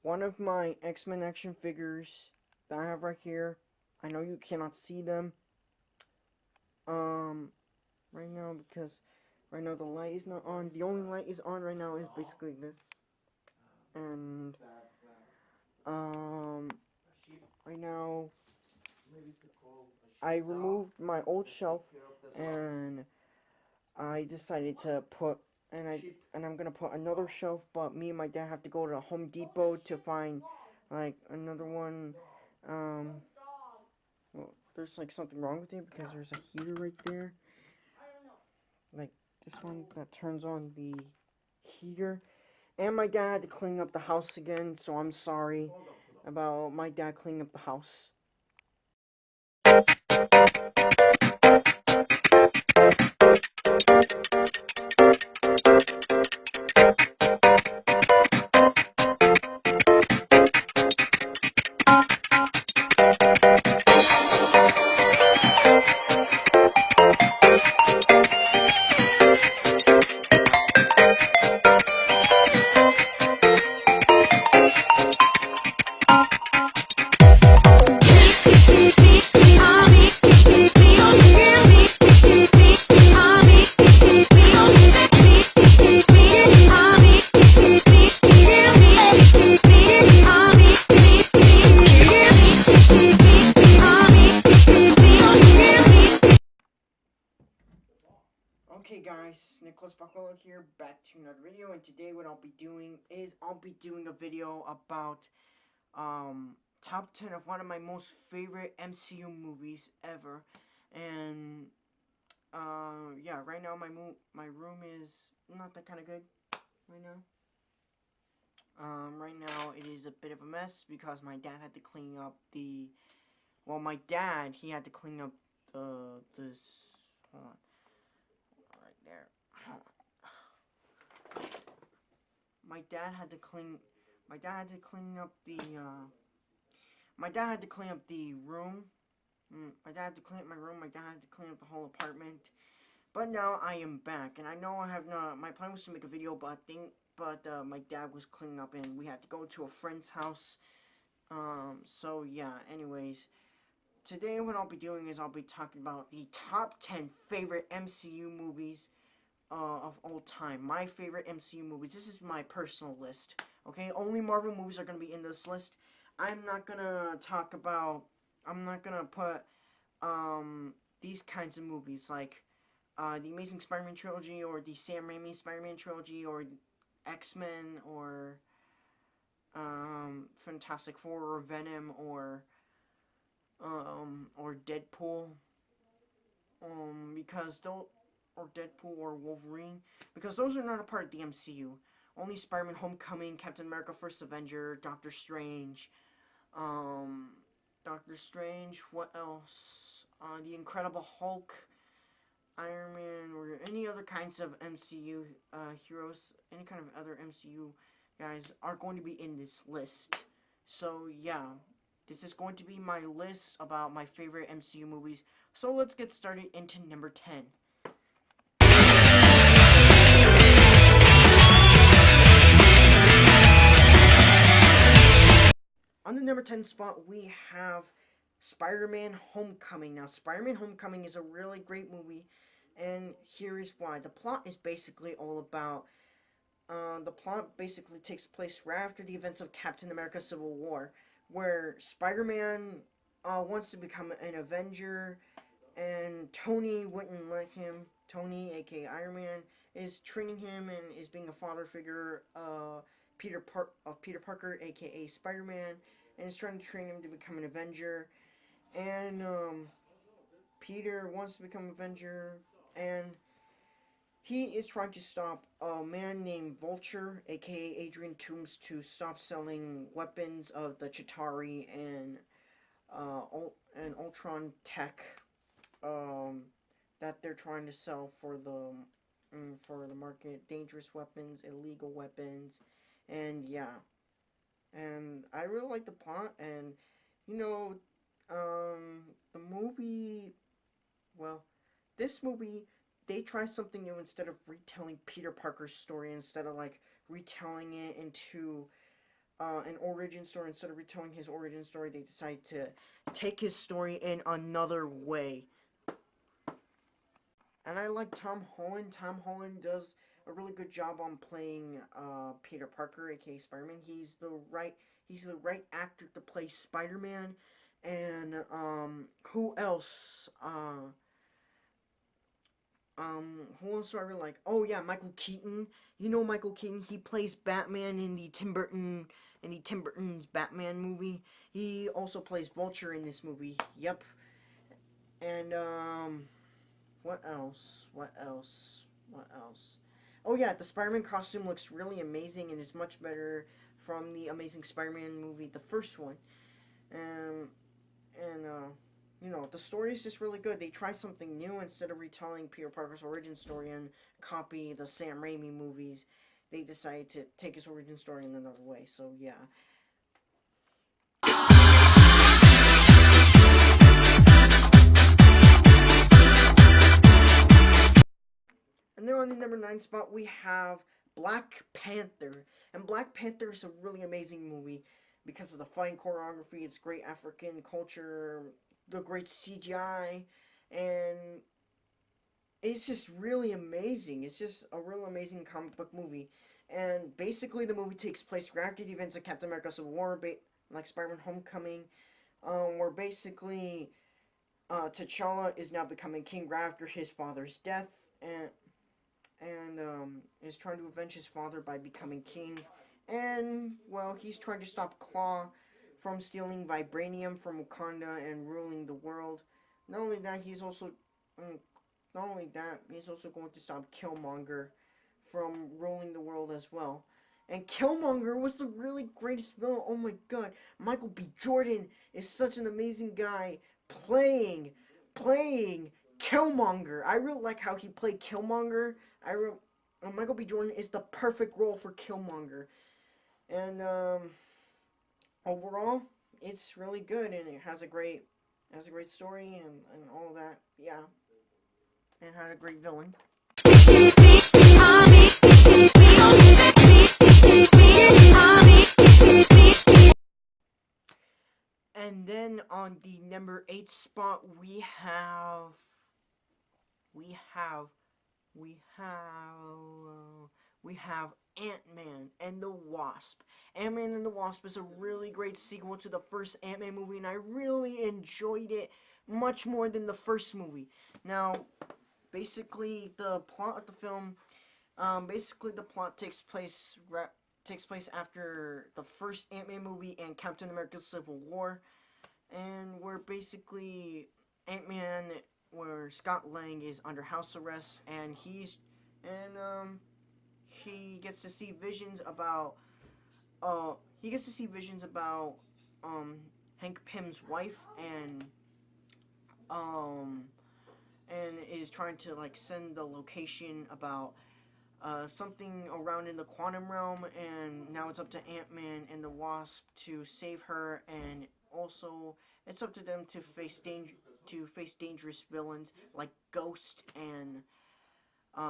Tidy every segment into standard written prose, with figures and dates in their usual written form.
one of my X-Men action figures that I have right here. I know you cannot see them um right now because right now the light is not on. The only light is on right now is basically this. And um right now I removed my old shelf and I decided to put I'm gonna put another shelf, but me and my dad have to go to Home Depot to find like another one. Um, well, there's like something wrong with it because there's a heater right there, like this one that turns on the heater. And my dad had to clean up the house again, so I'm sorry about my dad cleaning up the house. Okay guys, Nicholas Pajuelo here, back to another video, and today what I'll be doing is I'll be doing a video about top 10 of one of my most favorite MCU movies ever. And yeah, right now my room is not that kind of good right now. Right now it is a bit of a mess because my dad had to clean up my dad, he had to clean up this, hold on, right there. My dad had to clean. My dad had to clean up the. My dad had to clean up the room. My dad had to clean up my room. My dad had to clean up the whole apartment. But now I am back, and I know I have not. My plan was to make a video, but my dad was cleaning up, and we had to go to a friend's house. So yeah. Anyways, today what I'll be doing is I'll be talking about the top 10 favorite MCU movies of all time. My favorite MCU movies. This is my personal list. Okay, only Marvel movies are gonna be in this list. I'm not gonna talk about. I'm not gonna put these kinds of movies like the Amazing Spider-Man trilogy or the Sam Raimi Spider-Man trilogy or X-Men or Fantastic Four or Venom or Deadpool because those or Deadpool or Wolverine because those are not a part of the MCU. Only Spider-Man Homecoming, Captain America First Avenger, um, Doctor Strange, what else? The Incredible Hulk, Iron Man, or any other kinds of MCU heroes, any kind of other MCU guys are going to be in this list. So yeah, this is going to be my list about my favorite MCU movies. So let's get started into number 10. On the number 10 spot, we have Spider-Man Homecoming. Now, Spider-Man Homecoming is a really great movie, and here is why. The plot is basically all about. The plot basically takes place right after the events of Captain America Civil War, where Spider-Man wants to become an Avenger, and Tony wouldn't let him. Tony, aka Iron Man, is training him and is being a father figure of Peter Parker, aka Spider-Man, and is trying to train him to become an Avenger. And Peter wants to become an Avenger, and he is trying to stop a man named Vulture, aka Adrian Toomes, to stop selling weapons of the Chitauri and Ultron tech that they're trying to sell for the market, dangerous weapons, illegal weapons, and yeah. And I really like the plot, and you know, the movie. Well, this movie they try something new instead of retelling Peter Parker's story, instead of like retelling it into an origin story. Instead of retelling his origin story, they decided to take his story in another way. And I like Tom Holland. Tom Holland does a really good job on playing Peter Parker, aka Spider-Man. He's the right actor to play Spider-Man. And who else? Who else do I really like? Oh yeah, Michael Keaton. You know Michael Keaton. He plays Batman in the Tim Burton's Batman movie. He also plays Vulture in this movie. Yep. And what else? What else? What else? Oh yeah, the Spider-Man costume looks really amazing and is much better from the Amazing Spider-Man movie, the first one. And you know, the story is just really good. They try something new instead of retelling Peter Parker's origin story and copy the Sam Raimi movies. They decided to take his origin story in another way. So yeah. And then on the number 9 spot, we have Black Panther. And Black Panther is a really amazing movie because of the fighting choreography, its great African culture, the great CGI, and it's just really amazing. It's just a real amazing comic book movie. And basically, the movie takes place after the events of Captain America Civil War, like Spiderman Homecoming, where basically T'Challa is now becoming king after his father's death, and is trying to avenge his father by becoming king. And, well, he's trying to stop Claw from stealing vibranium from Wakanda and ruling the world. Not only that, he's also going to stop Killmonger from ruling the world as well. And Killmonger was the really greatest villain. Oh my god, Michael B. Jordan is such an amazing guy playing Killmonger. I really like how he played Killmonger. Michael B. Jordan is the perfect role for Killmonger. And overall, it's really good, and it has a great story and all that. Yeah, and had a great villain. And then on the number 8 spot, we have AntMan and the Wasp. AntMan and the Wasp is a really great sequel to the first AntMan movie, and I really enjoyed it much more than the first movie. Now, basically, the plot of the film, takes place after the first Ant-Man movie and Captain America Civil War, and where basically Ant-Man, where Scott Lang is under house arrest, and he gets to see visions about Hank Pym's wife, and is trying to like send the location about something around in the quantum realm, and now it's up to Ant-Man and the Wasp to save her, and also it's up to them to face dangerous villains like Ghost and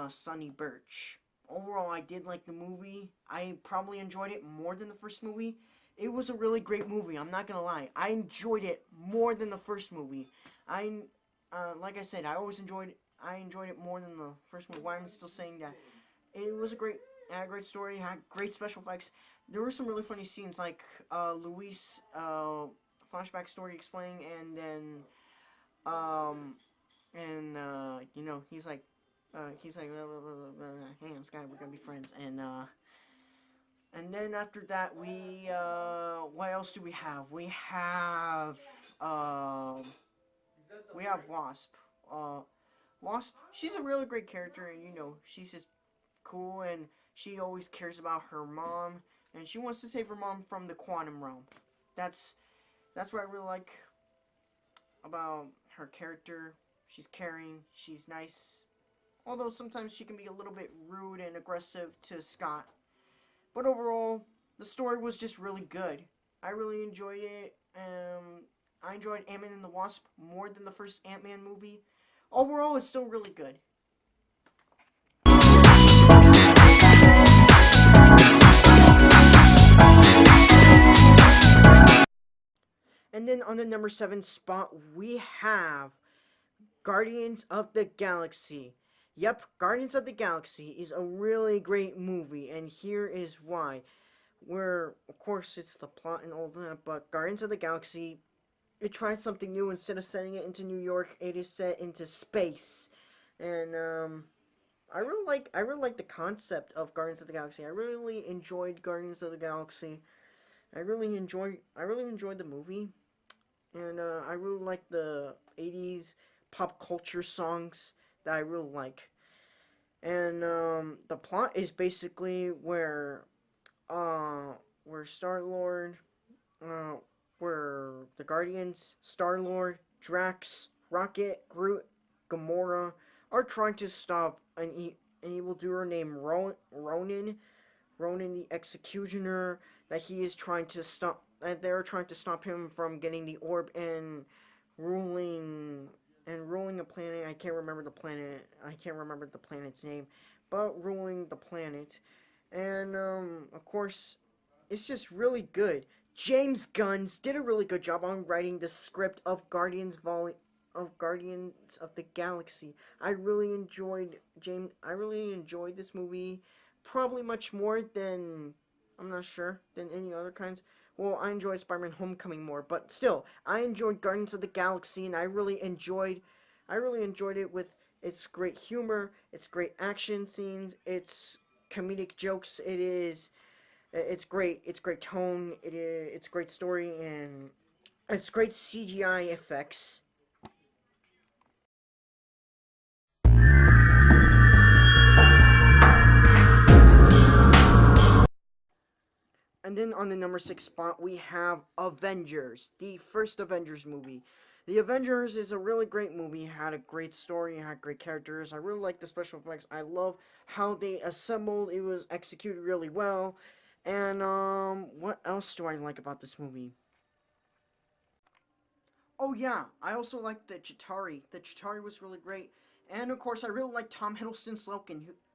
Sonny Birch. Overall, I did like the movie. I probably enjoyed it more than the first movie. It was a really great movie, I'm not gonna lie. I enjoyed it more than the first movie. Like I said, I enjoyed it more than the first movie. Why I'm still saying that. It was a great story, had great special effects. There were some really funny scenes, like Luis flashback story explaining, and then you know, he's like, hey, I'm Sky, we're gonna be friends, and then after that, what else do we have? We have Wasp. Wasp, she's a really great character, and you know, she's just cool, and she always cares about her mom, and she wants to save her mom from the quantum realm. That's what I really like about her character. She's caring, she's nice, although sometimes she can be a little bit rude and aggressive to Scott. But overall, the story was just really good. I really enjoyed it. I enjoyed Ant-Man and the Wasp more than the first Ant-Man movie. Overall, it's still really good. And then on the number 7 spot, we have Guardians of the Galaxy. Yep, Guardians of the Galaxy is a really great movie, and here is why. Where, of course, it's the plot and all that, but Guardians of the Galaxy, it tried something new. Instead of setting it into New York, it is set into space. And, I really like the concept of Guardians of the Galaxy. I really enjoyed Guardians of the Galaxy. I really enjoyed the movie. And, I really like the 80s pop culture songs that I really like. And the plot is basically where Star Lord, uh, where the Guardians, Star Lord, Drax, Rocket, Groot, Gamora are trying to stop an evildoer named Ronan the Executioner. That he is trying to stop. That they're trying to stop him from getting the orb ruling ruling a planet. I can't remember the planet. I can't remember the planet's name, but ruling the planet. And of course, it's just really good. James Gunn did a really good job on writing the script of Guardians of the Galaxy. I really enjoyed this movie, probably much more than, I'm not sure, than any other kinds. Well, I enjoyed Spiderman Homecoming more, but still, I enjoyed Guardians of the Galaxy, and I really enjoyed it with its great humor, its great action scenes, its comedic jokes. It's great. It's great tone. It's great story, and it's great CGI effects. And then on the number 6 spot, we have Avengers, the first Avengers movie. The Avengers is a really great movie. It had a great story. It had great characters. I really like the special effects. I love how they assembled. It was executed really well. And what else do I like about this movie? Oh yeah, I also liked the Chitauri. The Chitauri was really great, and of course I really like Tom Hiddleston's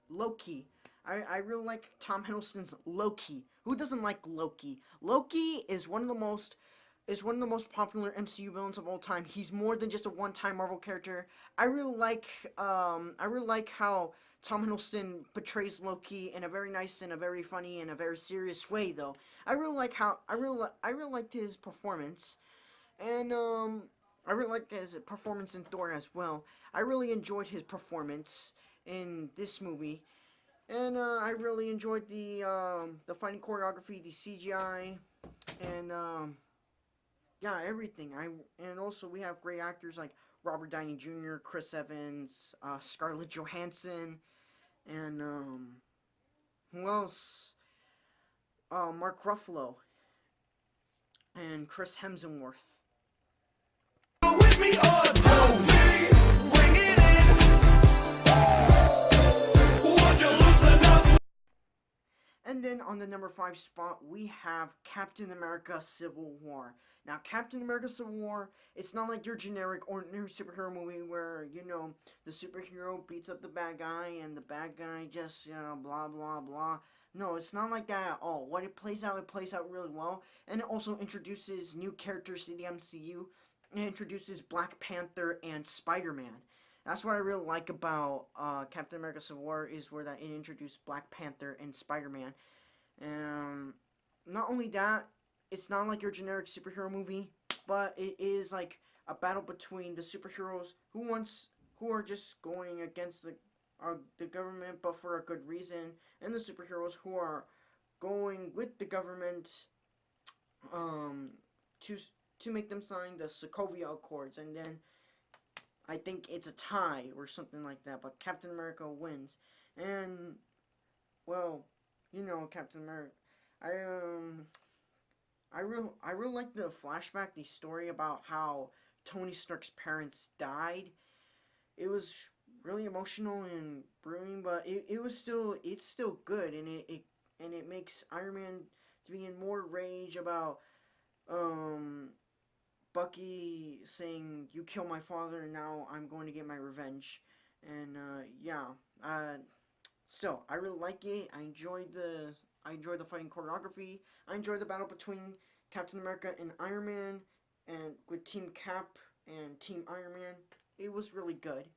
Loki. I really like Tom Hiddleston's Loki. Who doesn't like Loki? Loki is one of the most popular MCU villains of all time. He's more than just a one-time Marvel character. I really like how Tom Hiddleston portrays Loki in a very nice and a very funny and a very serious way though. I really liked his performance. And I really liked his performance in Thor as well. I really enjoyed his performance in this movie, and I really enjoyed the fighting choreography, the CGI, and yeah, everything. And also we have great actors like Robert Downey Jr., Chris Evans, Scarlett Johansson, and who else? Mark Ruffalo and Chris Hemsworth. With me or don't bring it in. Would you loosen up? And then on the number 5 spot, we have Captain America Civil War. Now, Captain America Civil War, it's not like your generic ordinary superhero movie where, the superhero beats up the bad guy and the bad guy just, blah, blah, blah. No, it's not like that at all. It plays out really well. And it also introduces new characters to the MCU. It introduces Black Panther and Spider-Man. That's what I really like about Captain America Civil War is where that it introduced Black Panther and Spider-Man. Not only that, it's not like your generic superhero movie, but it is like a battle between the superheroes who are just going against the government, but for a good reason, and the superheroes who are going with the government to make them sign the Sokovia Accords, and then I think it's a tie or something like that, but Captain America wins. And well, Captain America. I really like the flashback, the story about how Tony Stark's parents died. It was really emotional and brewing, but it's still good, and it makes Iron Man to be in more rage about um Bucky saying, "You killed my father, and now I'm going to get my revenge." And yeah, still, I really like it. I enjoyed the fighting choreography. I enjoyed the battle between Captain America and Iron Man. and with Team Cap and Team Iron Man. It was really good.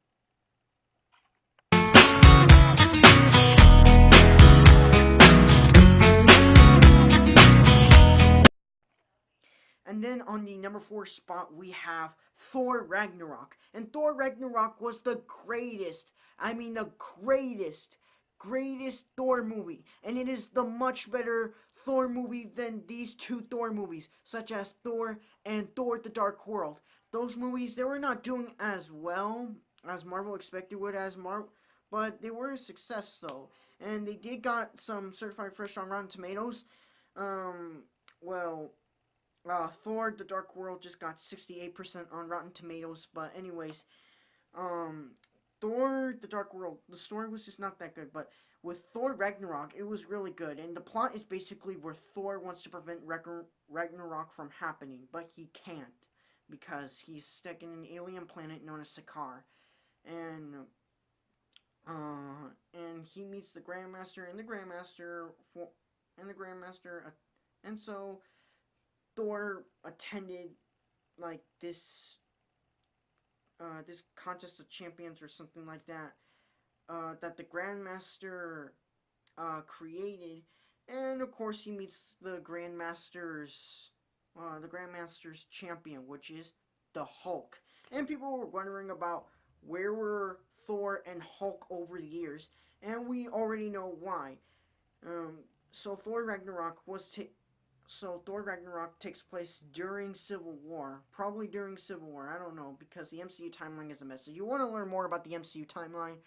And then on the number 4 spot, we have Thor Ragnarok. And Thor Ragnarok was the greatest, I mean the greatest Thor movie. And it is the much better Thor movie than these two Thor movies, such as Thor and Thor the Dark World. Those movies, they were not doing as well as Marvel expected would but they were a success though. And they did got some certified fresh on Rotten Tomatoes. Well, Thor: The Dark World just got 68% on Rotten Tomatoes. But anyways, Thor: The Dark World, the story was just not that good. But with Thor Ragnarok, it was really good. And the plot is basically where Thor wants to prevent Ragnarok from happening, but he can't because he's stuck in an alien planet known as Sakaar. And he meets the Grandmaster and the Grandmaster and so Thor attended like this contest of champions or something like that that the Grandmaster created, and of course he meets the Grandmaster's champion, which is the Hulk. And people were wondering about where were Thor and Hulk over the years, and we already know why. So Thor Ragnarok takes place during Civil War. Probably during Civil War. I don't know, because the MCU timeline is a mess. So you want to learn more about the MCU timeline,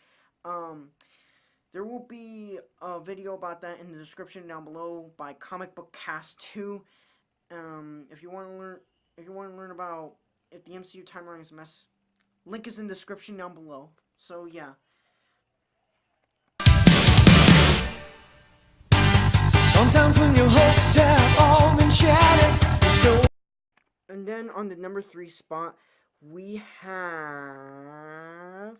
there will be a video about that in the description down below by Comic Book Cast 2. If you want to learn about if the MCU timeline is a mess, link is in the description down below. So yeah. Sometimes when your hopes have all been shattered. And then on the number 3 spot, we have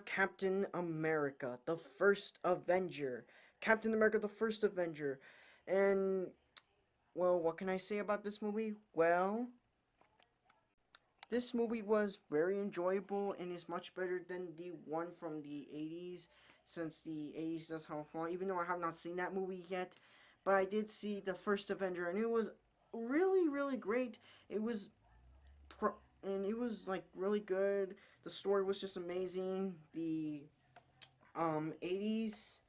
Captain America, the First Avenger. Captain America, the First Avenger. And, well, what can I say about this movie? Well, this movie was very enjoyable and is much better than the one from the 80s, since the 80s does have a flaw, even though I have not seen that movie yet. But I did see the First Avenger, and it was really, really great. It was like really good. The story was just amazing. The 80s,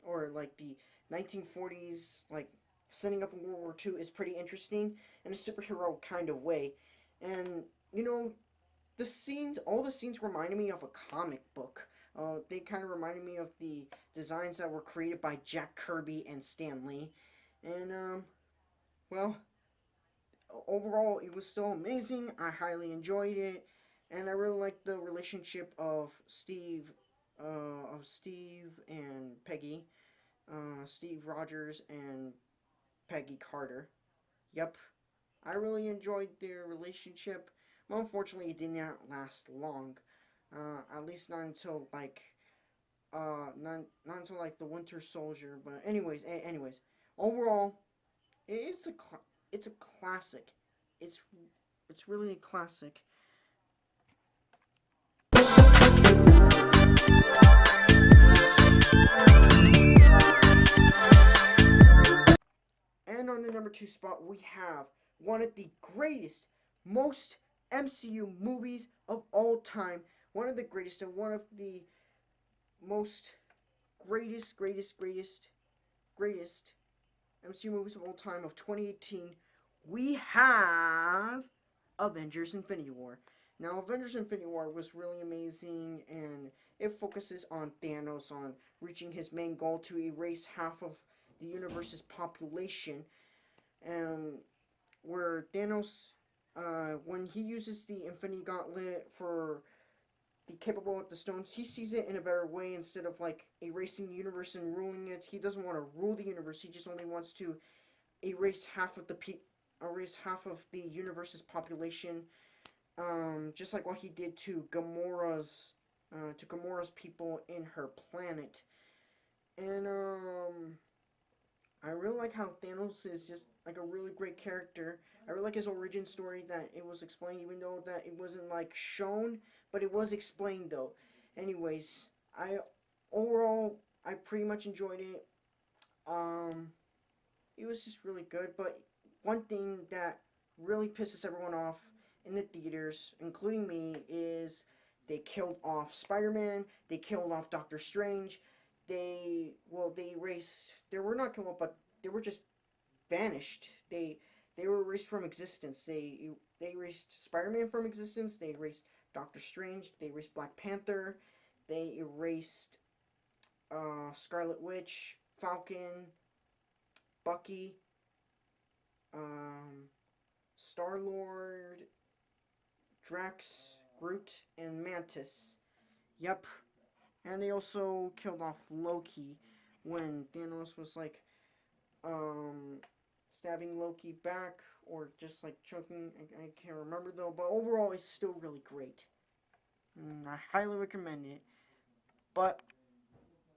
or like the 1940s, like setting up in World War II is pretty interesting in a superhero kind of way. And you know, all the scenes reminded me of a comic book. They kind of reminded me of the designs that were created by Jack Kirby and Stan Lee. And well, overall, it was still amazing. I highly enjoyed it, and I really liked the relationship of Steve and Peggy, Steve Rogers and Peggy Carter. Yep, I really enjoyed their relationship. Well, unfortunately, it did not last long. At least not until like not until like the Winter Soldier. But anyways, overall, it's a classic. It's really a classic. And on the number 2 spot, we have one of the greatest, most MCU movies of all time. One of the greatest and one of the most greatest MCU movies of all time of 2018. We have Avengers Infinity War. Now, Avengers Infinity War was really amazing, and it focuses on Thanos on reaching his main goal to erase half of the universe's population. Where Thanos, when he uses the Infinity Gauntlet for the capable with the stones, he sees it in a better way. Instead of like erasing the universe and ruling it, he doesn't want to rule the universe. He just only wants to erase half of the universe's population. Just like what he did to Gamora's people in her planet. And I really like how Thanos is just like a really great character. I really like his origin story that it was explained, even though that it wasn't like shown, but it was explained though. Anyways, I overall I pretty much enjoyed it. Um, it was just really good. But one thing that really pisses everyone off in the theaters, including me, is they killed off Spider-Man. They killed off Doctor Strange. They erased. They were not killed off, but they were just banished. They were erased from existence. They erased Spider-Man from existence. They erased Doctor Strange. They erased Black Panther. They erased Scarlet Witch, Falcon, Bucky, Star Lord, Drax, Groot, and Mantis. Yep. And they also killed off Loki when Thanos was like stabbing Loki back or just like choking. I can't remember though, but overall it's still really great. I highly recommend it. But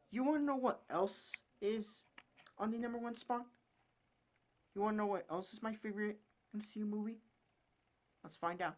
you want to know what else is on the number one spot? You want to know what else is my favorite MCU movie? Let's find out.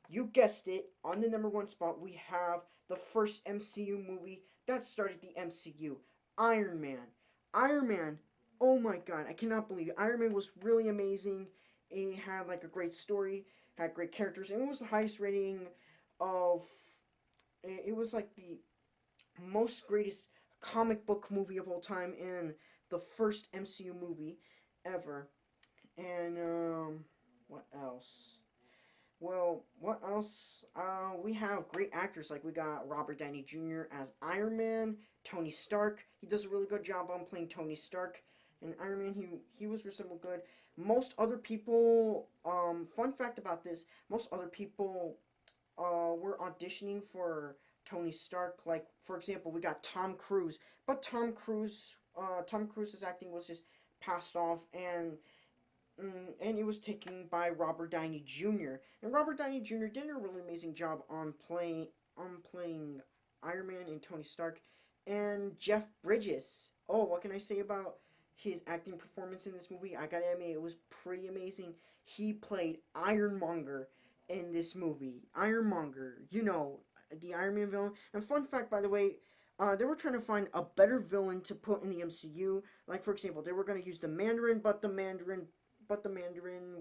You guessed it, on the number one spot, we have the first MCU movie that started the MCU, Iron Man. Iron Man, oh my god, I cannot believe it. Iron Man was really amazing. It had like a great story, had great characters, and it was the highest rating of. It was like the most greatest comic book movie of all time and the first MCU movie ever. And what else? Well, what else? We have great actors like we got Robert Downey Jr. as Iron Man, Tony Stark. He does a really good job on playing Tony Stark. And Iron Man, he was reasonable good. Most other people, fun fact about this, most other people, were auditioning for Tony Stark. Like for example, we got Tom Cruise, but Tom Cruise's acting was just passed off, and it was taken by Robert Downey Jr. And Robert Downey Jr. did a really amazing job on playing Iron Man and Tony Stark. And Jeff Bridges. Oh, what can I say about his acting performance in this movie? I gotta admit, it was pretty amazing. He played Ironmonger in this movie. Ironmonger, the Iron Man villain. And fun fact, by the way, they were trying to find a better villain to put in the MCU. Like for example, they were going to use the Mandarin, but the Mandarin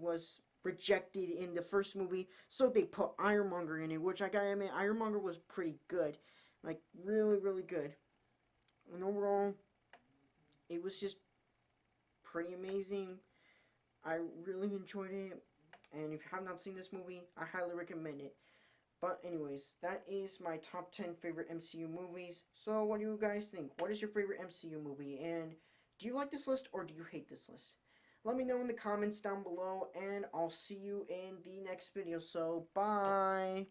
was rejected in the first movie, so they put Ironmonger in it, which I gotta admit, Ironmonger was pretty good, like really, really good. And overall, it was just pretty amazing. I really enjoyed it, and if you have not seen this movie, I highly recommend it. But anyways, that is my top 10 favorite MCU movies. So what do you guys think? What is your favorite MCU movie? And do you like this list or do you hate this list? Let me know in the comments down below, and I'll see you in the next video. So bye!